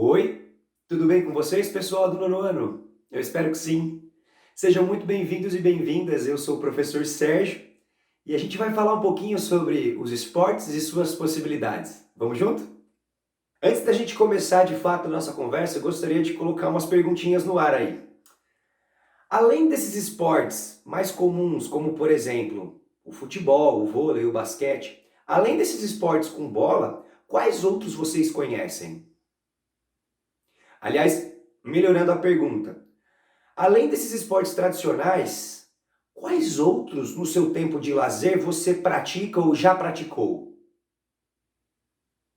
Oi, tudo bem com vocês, pessoal do nono ano? Eu espero que sim. Sejam muito bem-vindos e bem-vindas. Eu sou o professor Sérgio e a gente vai falar um pouquinho sobre os esportes e suas possibilidades. Vamos junto? Antes da gente começar de fato a nossa conversa, eu gostaria de colocar umas perguntinhas no ar aí. Além desses esportes mais comuns, como por exemplo o futebol, o vôlei, o basquete, além desses esportes com bola, quais outros vocês conhecem? Aliás, melhorando a pergunta, além desses esportes tradicionais, quais outros no seu tempo de lazer você pratica ou já praticou?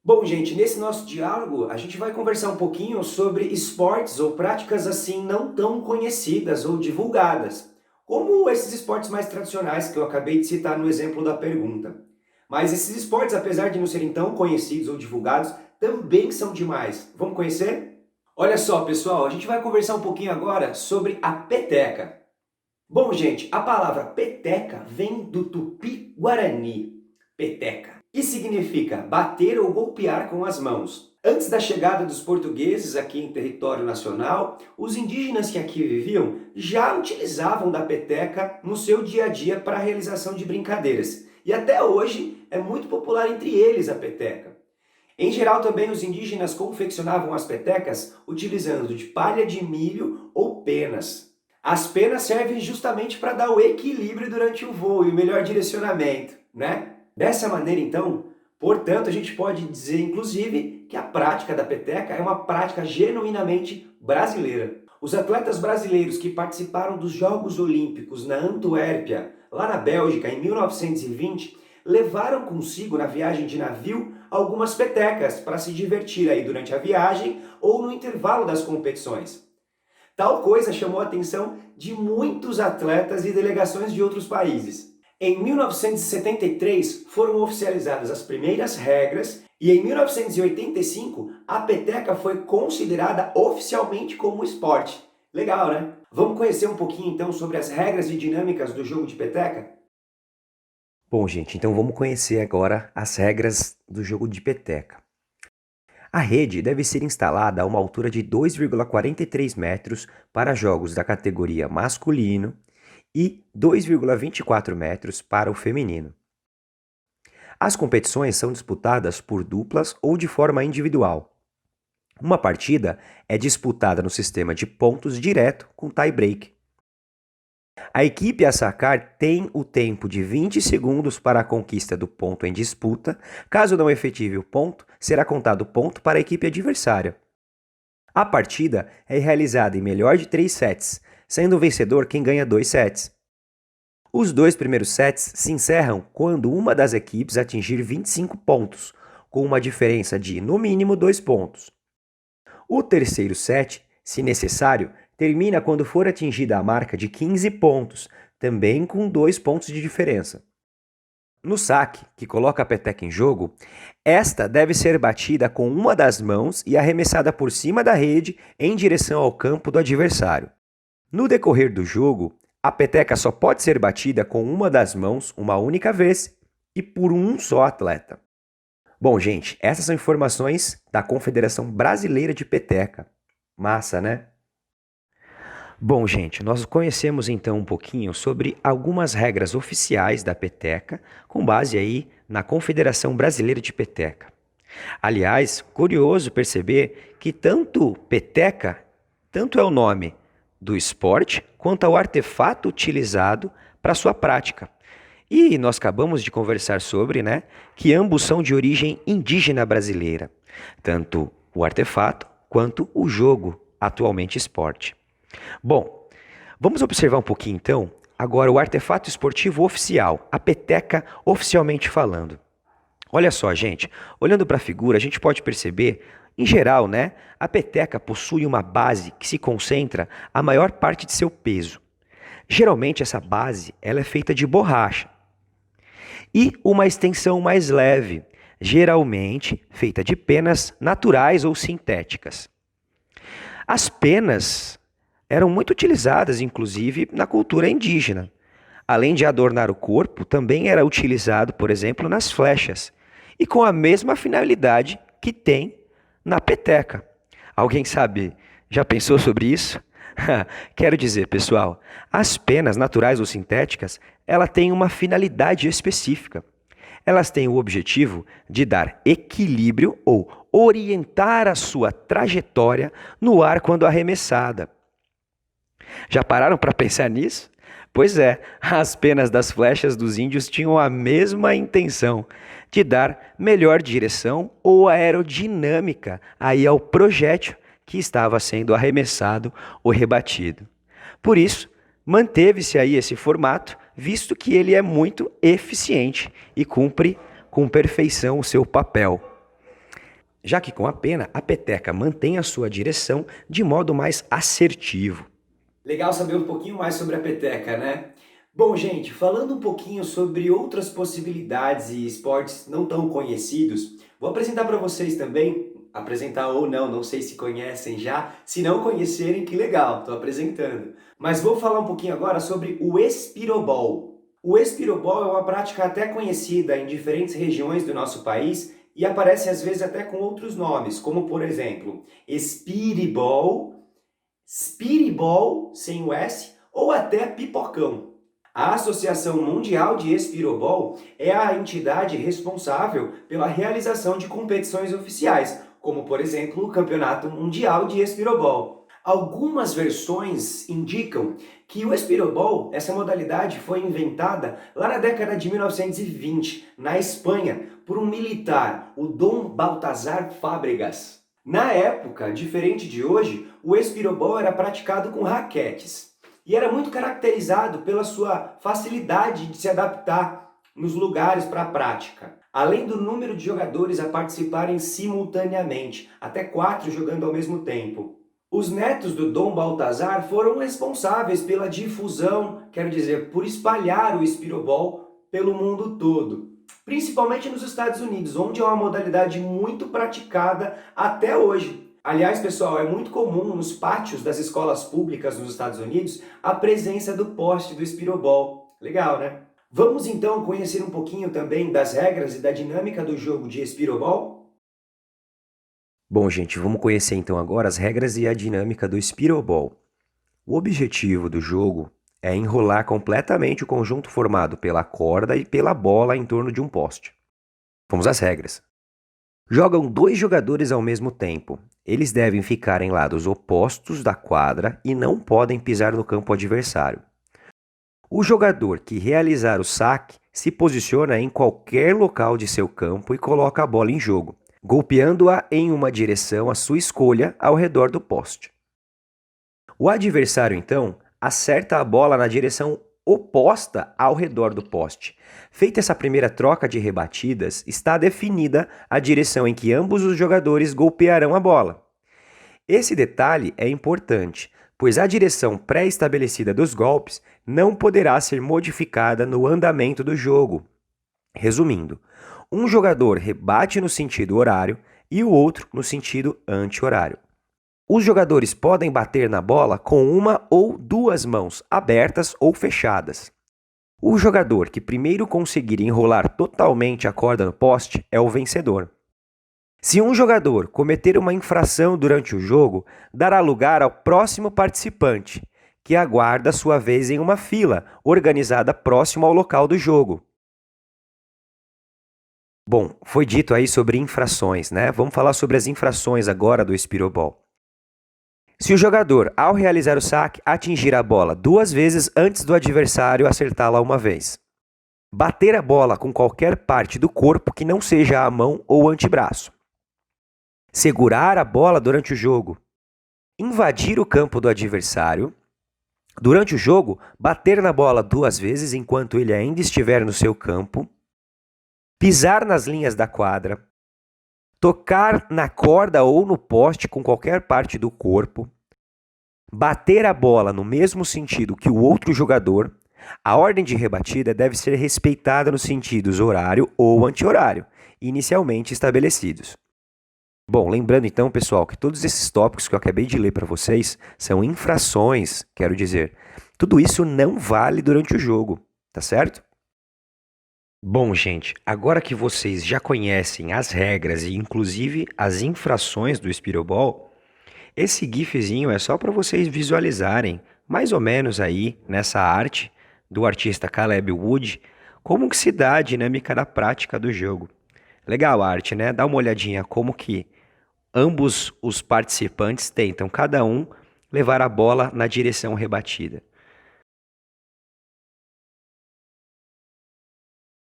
Bom, gente, nesse nosso diálogo a gente vai conversar um pouquinho sobre esportes ou práticas assim não tão conhecidas ou divulgadas, como esses esportes mais tradicionais que eu acabei de citar no exemplo da pergunta. Mas esses esportes, apesar de não serem tão conhecidos ou divulgados, também são demais. Vamos conhecer? Olha só, pessoal, a gente vai conversar um pouquinho agora sobre a peteca. Bom, gente, a palavra peteca vem do tupi-guarani, peteca, que significa bater ou golpear com as mãos. Antes da chegada dos portugueses aqui em território nacional, os indígenas que aqui viviam já utilizavam da peteca no seu dia a dia para a realização de brincadeiras. E até hoje é muito popular entre eles a peteca. Em geral, também os indígenas confeccionavam as petecas utilizando de palha de milho ou penas. As penas servem justamente para dar o equilíbrio durante o voo e o melhor direcionamento, né? Dessa maneira, então, portanto, a gente pode dizer, inclusive, que a prática da peteca é uma prática genuinamente brasileira. Os atletas brasileiros que participaram dos Jogos Olímpicos na Antuérpia, lá na Bélgica, em 1920, levaram consigo na viagem de navio algumas petecas para se divertir aí durante a viagem ou no intervalo das competições. Tal coisa chamou a atenção de muitos atletas e delegações de outros países. Em 1973 foram oficializadas as primeiras regras e em 1985 a peteca foi considerada oficialmente como esporte. Legal, né? Vamos conhecer um pouquinho então sobre as regras e dinâmicas do jogo de peteca? Bom, gente, então vamos conhecer agora as regras do jogo de peteca. A rede deve ser instalada a uma altura de 2,43 metros para jogos da categoria masculino e 2,24 metros para o feminino. As competições são disputadas por duplas ou de forma individual. Uma partida é disputada no sistema de pontos direto com tie-break. A equipe a sacar tem o tempo de 20 segundos para a conquista do ponto em disputa. Caso não efetive o ponto, será contado ponto para a equipe adversária. A partida é realizada em melhor de 3 sets, sendo o vencedor quem ganha 2 sets. Os 2 primeiros sets se encerram quando uma das equipes atingir 25 pontos, com uma diferença de, no mínimo, 2 pontos. O terceiro set, se necessário, termina quando for atingida a marca de 15 pontos, também com 2 pontos de diferença. No saque, que coloca a peteca em jogo, esta deve ser batida com uma das mãos e arremessada por cima da rede em direção ao campo do adversário. No decorrer do jogo, a peteca só pode ser batida com uma das mãos uma única vez e por um só atleta. Bom, gente, essas são informações da Confederação Brasileira de Peteca. Massa, né? Bom, gente, nós conhecemos então um pouquinho sobre algumas regras oficiais da peteca, com base aí na Confederação Brasileira de Peteca. Aliás, curioso perceber que tanto é o nome do esporte, quanto ao artefato utilizado para sua prática. E nós acabamos de conversar sobre, que ambos são de origem indígena brasileira, tanto o artefato quanto o jogo, atualmente esporte. Bom, vamos observar um pouquinho então, agora o artefato esportivo oficial, a peteca oficialmente falando. Olha só, gente, olhando para a figura, a gente pode perceber, em geral, a peteca possui uma base que se concentra a maior parte de seu peso. Geralmente essa base ela é feita de borracha e uma extensão mais leve, geralmente feita de penas naturais ou sintéticas. As penas eram muito utilizadas, inclusive, na cultura indígena. Além de adornar o corpo, também era utilizado, por exemplo, nas flechas, e com a mesma finalidade que tem na peteca. Alguém sabe, já pensou sobre isso? Quero dizer, pessoal, as penas naturais ou sintéticas, ela têm uma finalidade específica. Elas têm o objetivo de dar equilíbrio ou orientar a sua trajetória no ar quando arremessada. Já pararam para pensar nisso? Pois é, as penas das flechas dos índios tinham a mesma intenção, de dar melhor direção ou aerodinâmica aí ao projétil que estava sendo arremessado ou rebatido. Por isso, manteve-se aí esse formato, visto que ele é muito eficiente e cumpre com perfeição o seu papel. Já que com a pena, a peteca mantém a sua direção de modo mais assertivo. Legal saber um pouquinho mais sobre a peteca, né? Bom, gente, falando um pouquinho sobre outras possibilidades e esportes não tão conhecidos, vou apresentar para vocês também, apresentar ou não, não sei se conhecem já, se não conhecerem, que legal, estou apresentando. Mas vou falar um pouquinho agora sobre o espirobol. O espirobol é uma prática até conhecida em diferentes regiões do nosso país e aparece às vezes até com outros nomes, como por exemplo, espiribol, Spiribol, sem o S, ou até pipocão. A Associação Mundial de Espirobol é a entidade responsável pela realização de competições oficiais, como por exemplo o Campeonato Mundial de Espirobol. Algumas versões indicam que o espirobol, essa modalidade, foi inventada lá na década de 1920, na Espanha, por um militar, o Dom Baltasar Fábregas. Na época, diferente de hoje, o espirobol era praticado com raquetes e era muito caracterizado pela sua facilidade de se adaptar nos lugares para a prática. Além do número de jogadores a participarem simultaneamente, até 4 jogando ao mesmo tempo. Os netos do Dom Baltazar foram responsáveis pela difusão, quero dizer, por espalhar o espirobol pelo mundo todo. Principalmente nos Estados Unidos, onde é uma modalidade muito praticada até hoje. Aliás, pessoal, é muito comum nos pátios das escolas públicas nos Estados Unidos a presença do poste do espirobol. Legal, né? Vamos então conhecer um pouquinho também das regras e da dinâmica do jogo de espirobol? Bom, gente, vamos conhecer então agora as regras e a dinâmica do espirobol. O objetivo do jogo é enrolar completamente o conjunto formado pela corda e pela bola em torno de um poste. Vamos às regras. Jogam 2 jogadores ao mesmo tempo. Eles devem ficar em lados opostos da quadra e não podem pisar no campo adversário. O jogador que realizar o saque se posiciona em qualquer local de seu campo e coloca a bola em jogo, golpeando-a em uma direção à sua escolha ao redor do poste. O adversário, então, acerta a bola na direção oposta ao redor do poste. Feita essa primeira troca de rebatidas, está definida a direção em que ambos os jogadores golpearão a bola. Esse detalhe é importante, pois a direção pré-estabelecida dos golpes não poderá ser modificada no andamento do jogo. Resumindo, um jogador rebate no sentido horário e o outro no sentido anti-horário. Os jogadores podem bater na bola com uma ou 2 mãos, abertas ou fechadas. O jogador que primeiro conseguir enrolar totalmente a corda no poste é o vencedor. Se um jogador cometer uma infração durante o jogo, dará lugar ao próximo participante, que aguarda sua vez em uma fila, organizada próximo ao local do jogo. Bom, foi dito aí sobre infrações, né? Vamos falar sobre as infrações agora do espirobol. Se o jogador, ao realizar o saque, atingir a bola 2 vezes antes do adversário acertá-la uma vez. Bater a bola com qualquer parte do corpo que não seja a mão ou o antebraço. Segurar a bola durante o jogo. Invadir o campo do adversário. Durante o jogo, bater na bola 2 vezes enquanto ele ainda estiver no seu campo. Pisar nas linhas da quadra. Tocar na corda ou no poste com qualquer parte do corpo, bater a bola no mesmo sentido que o outro jogador. A ordem de rebatida deve ser respeitada nos sentidos horário ou anti-horário, inicialmente estabelecidos. Bom, lembrando então, pessoal, que todos esses tópicos que eu acabei de ler para vocês são infrações, quero dizer. Tudo isso não vale durante o jogo, tá certo? Bom, gente, agora que vocês já conhecem as regras e inclusive as infrações do espirobol, Esse gifzinho é só para vocês visualizarem, mais ou menos aí, nessa arte do artista Caleb Wood, como que se dá a dinâmica da prática do jogo. Legal a arte, né? Dá uma olhadinha como que ambos os participantes tentam, cada um, levar a bola na direção rebatida.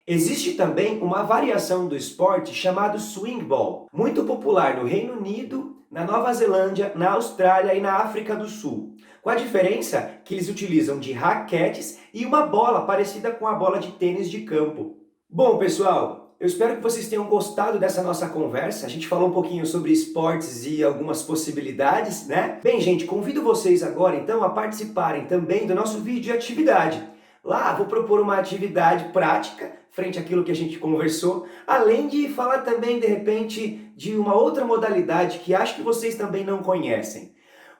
Existe também uma variação do esporte chamado swing ball, muito popular no Reino Unido, na Nova Zelândia, na Austrália e na África do Sul. Com a diferença que eles utilizam de raquetes e uma bola parecida com a bola de tênis de campo. Bom, pessoal, eu espero que vocês tenham gostado dessa nossa conversa. A gente falou um pouquinho sobre esportes e algumas possibilidades, né? Bem, gente, convido vocês agora então a participarem também do nosso vídeo de atividade. Lá vou propor uma atividade prática frente àquilo que a gente conversou, além de falar também, de repente, de uma outra modalidade que acho que vocês também não conhecem.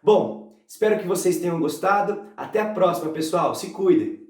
Bom, espero que vocês tenham gostado. Até a próxima, pessoal. Se cuidem!